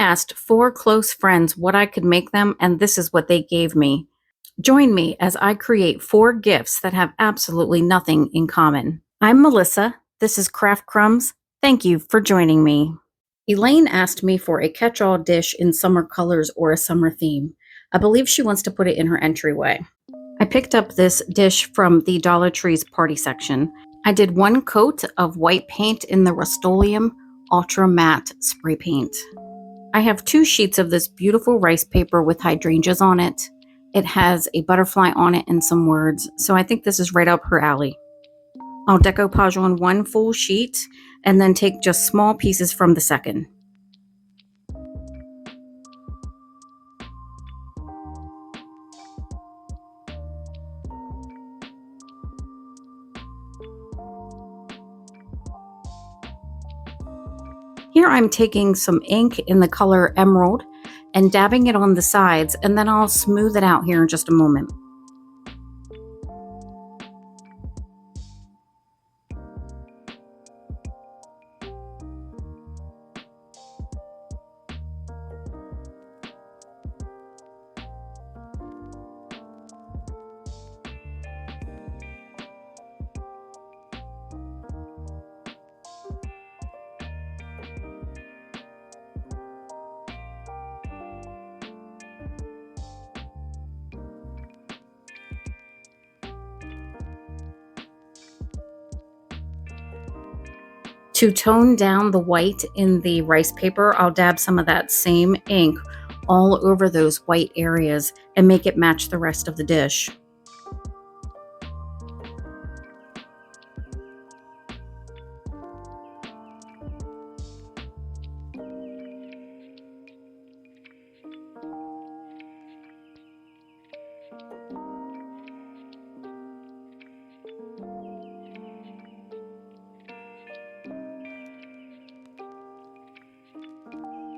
asked 4 close friends what I could make them, and this is what they gave me. Join me as I create 4 gifts that have absolutely nothing in common. I'm Melissa. This is Craft Crumbs. Thank you for joining me. Elaine asked me for a catch-all dish in summer colors or a summer theme. I believe she wants to put it in her entryway. I picked up this dish from the Dollar Tree's party section. I did 1 coat of white paint in the Rust-Oleum Ultra Matte spray paint. I have 2 sheets of this beautiful rice paper with hydrangeas on it. It has a butterfly on it and some words, so I think this is right up her alley. I'll decoupage on 1 full sheet and then take just small pieces from the second. Here I'm taking some ink in the color Emerald and dabbing it on the sides, and then I'll smooth it out here in just a moment. To tone down the white in the rice paper, I'll dab some of that same ink all over those white areas and make it match the rest of the dish.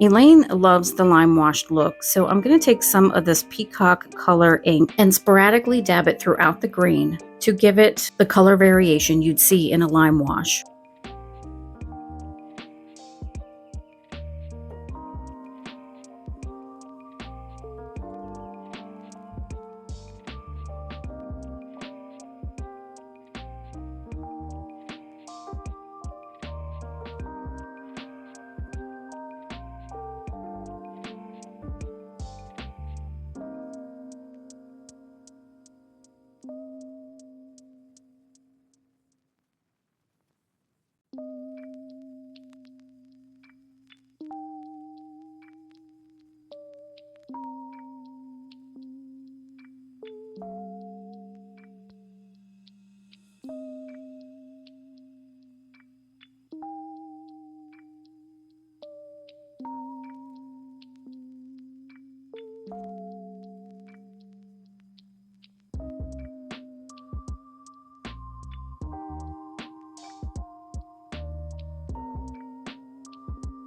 Elaine loves the lime washed look, so I'm going to take some of this peacock color ink and sporadically dab it throughout the grain to give it the color variation you'd see in a lime wash.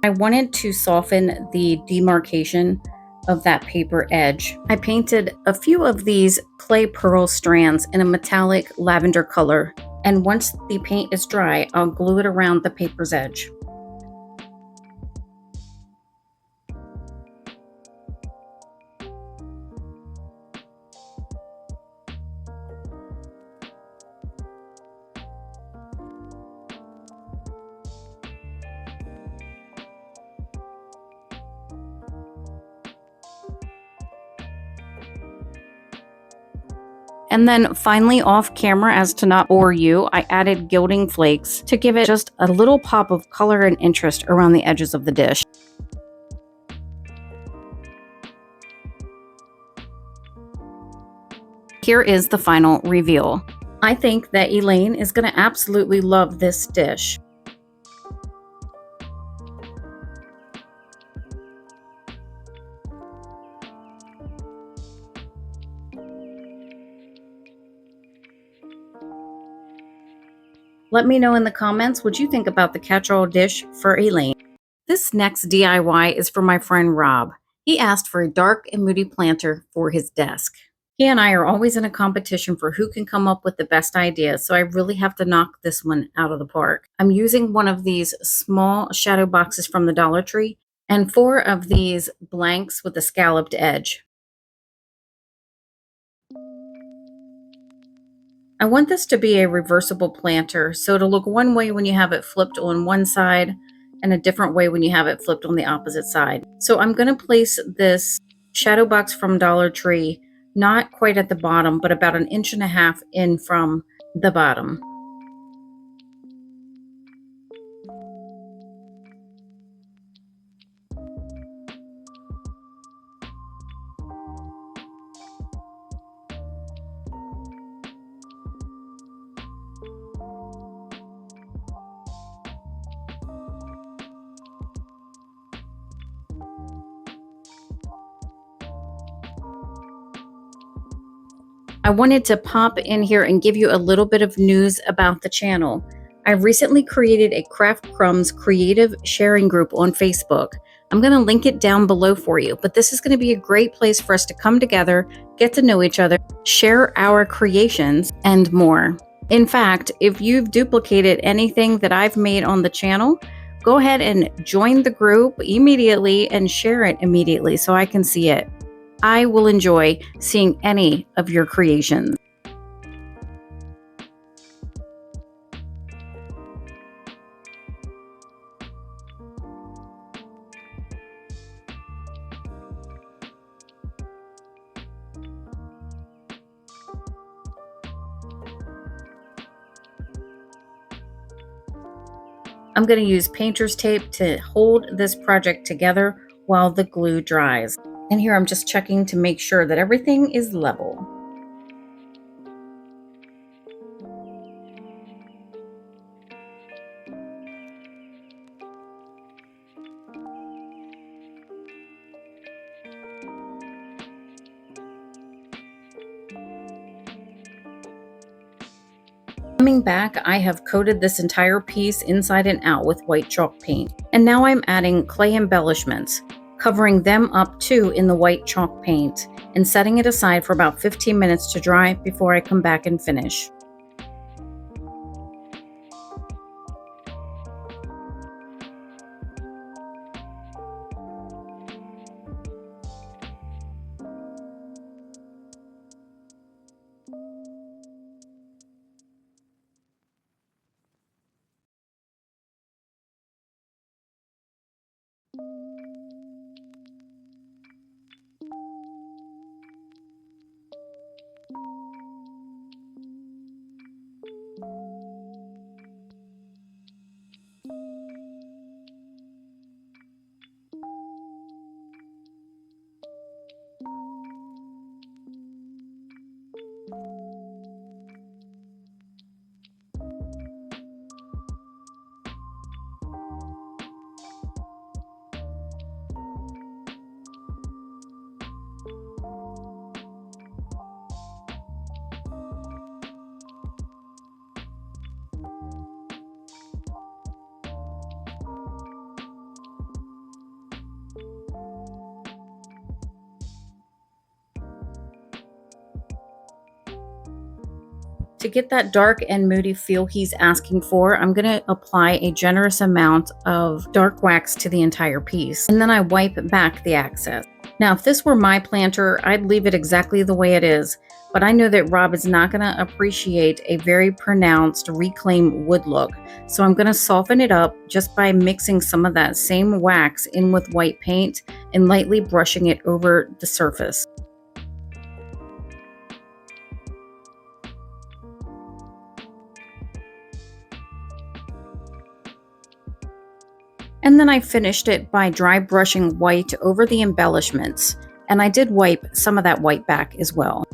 I wanted to soften the demarcation of that paper edge. I painted a few of these clay pearl strands in a metallic lavender color, and once the paint is dry, I'll glue it around the paper's edge. And then finally, off camera, as to not bore you, I added gilding flakes to give it just a little pop of color and interest around the edges of the dish. Here is the final reveal. I think that Elaine is going to absolutely love this dish. Let me know in the comments what you think about the catch-all dish for Elaine. This next DIY is for my friend Rob. He asked for a dark and moody planter for his desk. He and I are always in a competition for who can come up with the best idea, so I really have to knock this one out of the park. I'm using one of these small shadow boxes from the Dollar Tree, and 4 of these blanks with a scalloped edge. I want this to be a reversible planter, so it'll look one way when you have it flipped on one side and a different way when you have it flipped on the opposite side. So I'm going to place this shadow box from Dollar Tree not quite at the bottom, but about 1.5 inches in from the bottom. I wanted to pop in here and give you a little bit of news about the channel. I recently created a Craft Crumbs creative sharing group on Facebook. I'm going to link it down below for you, but this is going to be a great place for us to come together, get to know each other, share our creations, and more. In fact, if you've duplicated anything that I've made on the channel, go ahead and join the group immediately and share it immediately so I can see it. I will enjoy seeing any of your creations. I'm going to use painter's tape to hold this project together while the glue dries. And here I'm just checking to make sure that everything is level. Coming back, I have coated this entire piece inside and out with white chalk paint. And now I'm adding clay embellishments, covering them up too in the white chalk paint, and setting it aside for about 15 minutes to dry before I come back and finish. To get that dark and moody feel he's asking for, I'm going to apply a generous amount of dark wax to the entire piece, and then I wipe back the excess. Now, if this were my planter, I'd leave it exactly the way it is, but I know that Rob is not going to appreciate a very pronounced reclaimed wood look, so I'm going to soften it up just by mixing some of that same wax in with white paint and lightly brushing it over the surface. And then I finished it by dry brushing white over the embellishments, and I did wipe some of that white back as well.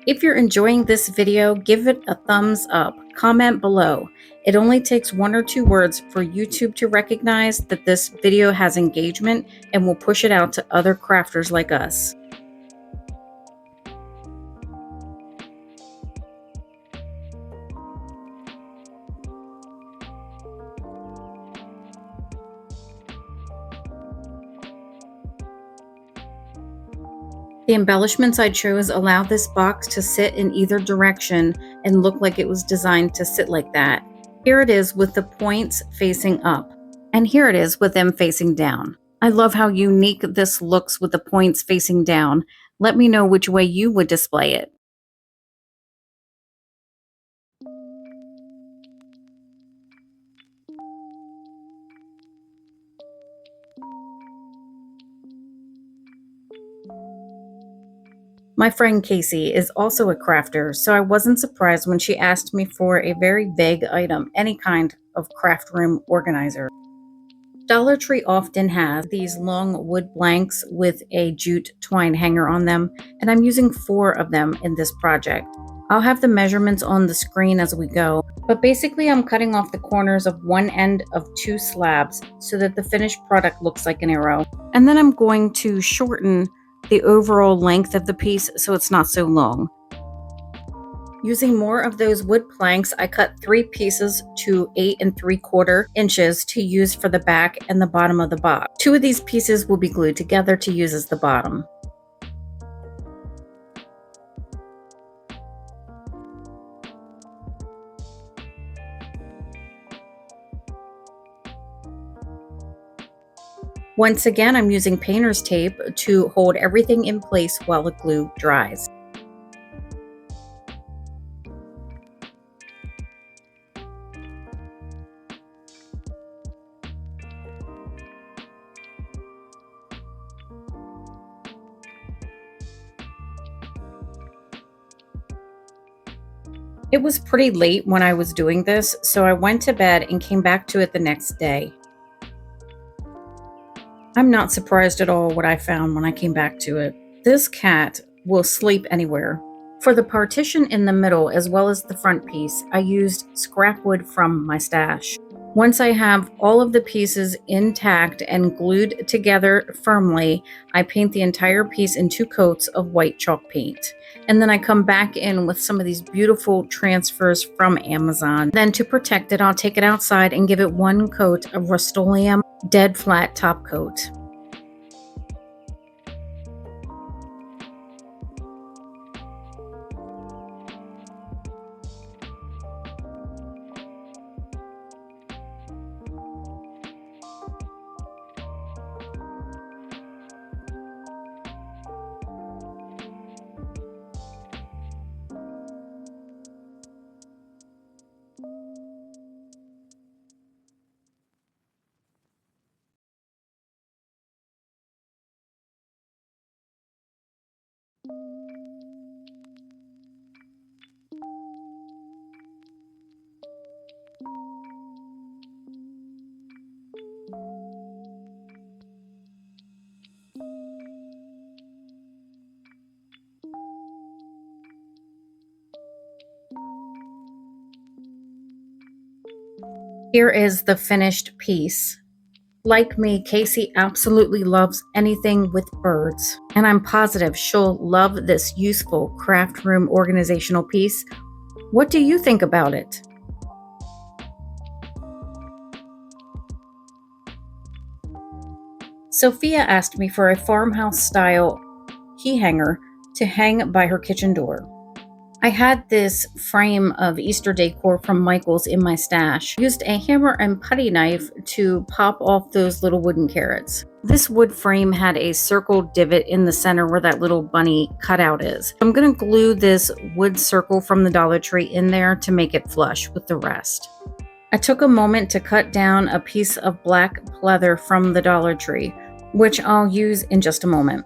If you're enjoying this video, give it a thumbs up, comment below. It only takes 1 or 2 words for YouTube to recognize that this video has engagement and will push it out to other crafters like us. The embellishments I chose allow this box to sit in either direction and look like it was designed to sit like that. Here it is with the points facing up, and here it is with them facing down. I love how unique this looks with the points facing down. Let me know which way you would display it. My friend Casey is also a crafter, so I wasn't surprised when she asked me for a very vague item, any kind of craft room organizer. Dollar Tree often has these long wood blanks with a jute twine hanger on them, and I'm using 4 of them in this project. I'll have the measurements on the screen as we go, but basically I'm cutting off the corners of one end of 2 slabs so that the finished product looks like an arrow. And then I'm going to shorten the overall length of the piece so it's not so long. Using more of those wood planks, I cut 3 pieces to 8 3/4 inches to use for the back and the bottom of the box. 2 of these pieces will be glued together to use as the bottom. Once again, I'm using painter's tape to hold everything in place while the glue dries. It was pretty late when I was doing this, so I went to bed and came back to it the next day. I'm not surprised at all what I found when I came back to it. This cat will sleep anywhere. For the partition in the middle as well as the front piece, I used scrap wood from my stash. Once I have all of the pieces intact and glued together firmly, I paint the entire piece in 2 coats of white chalk paint. And then I come back in with some of these beautiful transfers from Amazon. Then to protect it, I'll take it outside and give it 1 coat of Rust-Oleum dead flat top coat. Here is the finished piece. Like me, Casey absolutely loves anything with birds, and I'm positive she'll love this useful craft room organizational piece. What do you think about it? Sophia asked me for a farmhouse style key hanger to hang by her kitchen door. I had this frame of Easter decor from Michael's in my stash. Used a hammer and putty knife to pop off those little wooden carrots. This wood frame had a circle divot in the center where that little bunny cutout is. I'm going to glue this wood circle from the Dollar Tree in there to make it flush with the rest. I took a moment to cut down a piece of black pleather from the Dollar Tree, which I'll use in just a moment.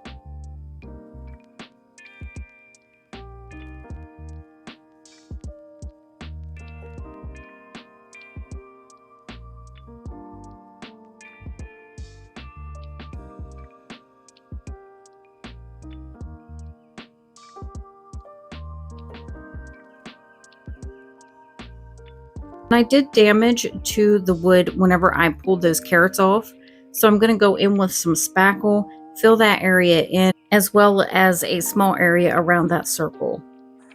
I did damage to the wood whenever I pulled those carrots off, so I'm going to go in with some spackle, fill that area in, as well as a small area around that circle.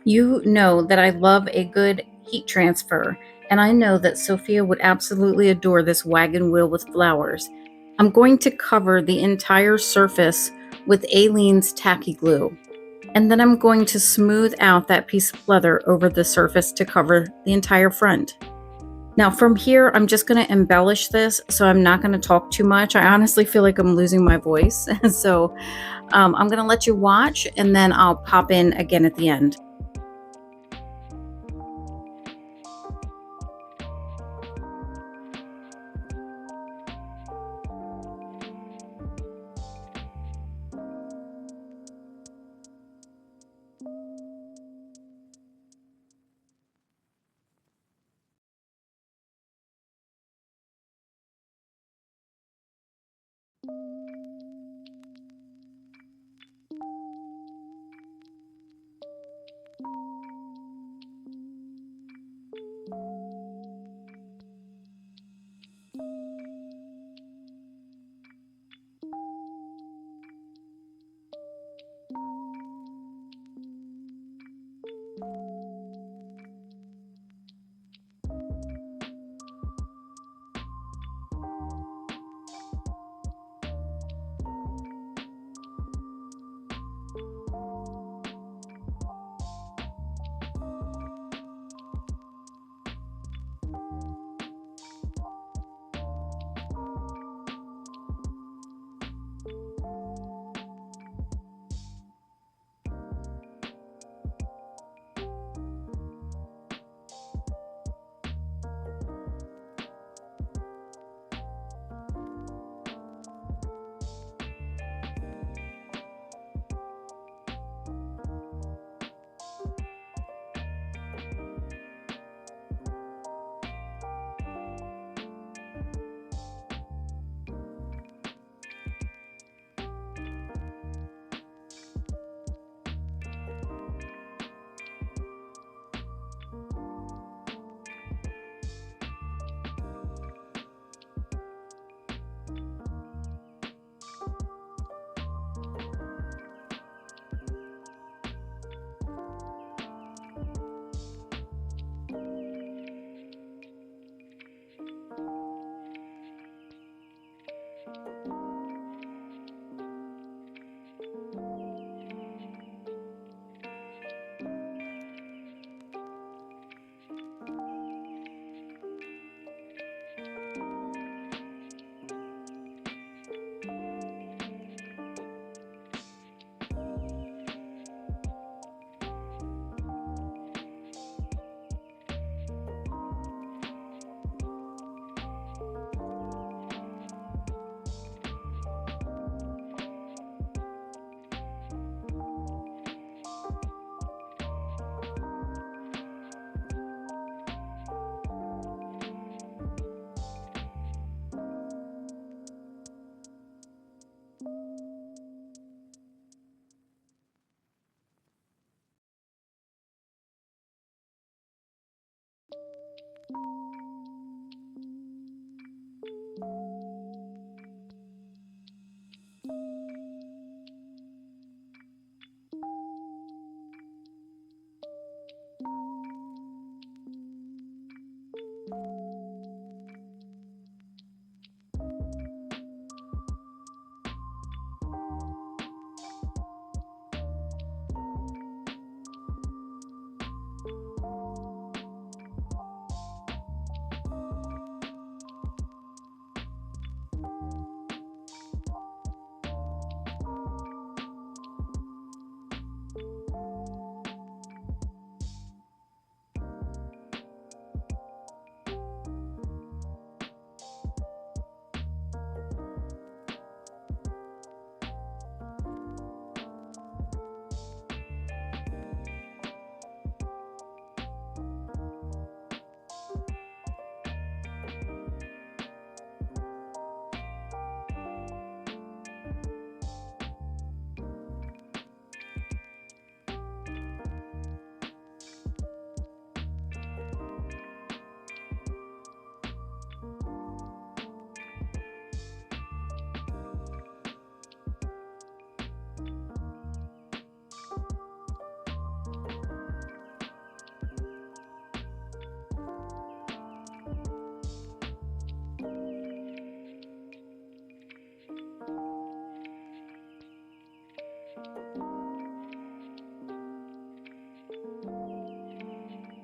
You know that I love a good heat transfer, and I know that Sophia would absolutely adore this wagon wheel with flowers. I'm going to cover the entire surface with Aleene's tacky glue. And then I'm going to smooth out that piece of leather over the surface to cover the entire front. Now from here, I'm just going to embellish this, so I'm not going to talk too much. I honestly feel like I'm losing my voice. So I'm going to let you watch, and then I'll pop in again at the end.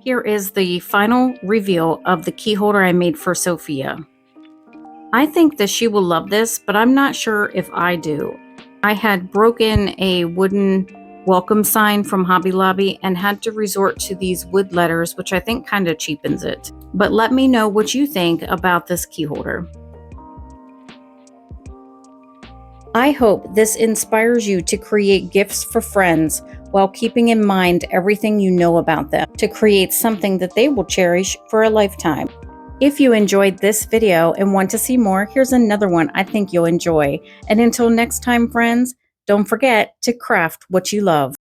Here is the final reveal of the key holder I made for Sophia. I think that she will love this, but I'm not sure if I do. I had broken a wooden welcome sign from Hobby Lobby and had to resort to these wood letters, which I think kind of cheapens it. But let me know what you think about this key holder. I hope this inspires you to create gifts for friends while keeping in mind everything you know about them to create something that they will cherish for a lifetime. If you enjoyed this video and want to see more, here's another one I think you'll enjoy. And until next time, friends, don't forget to craft what you love.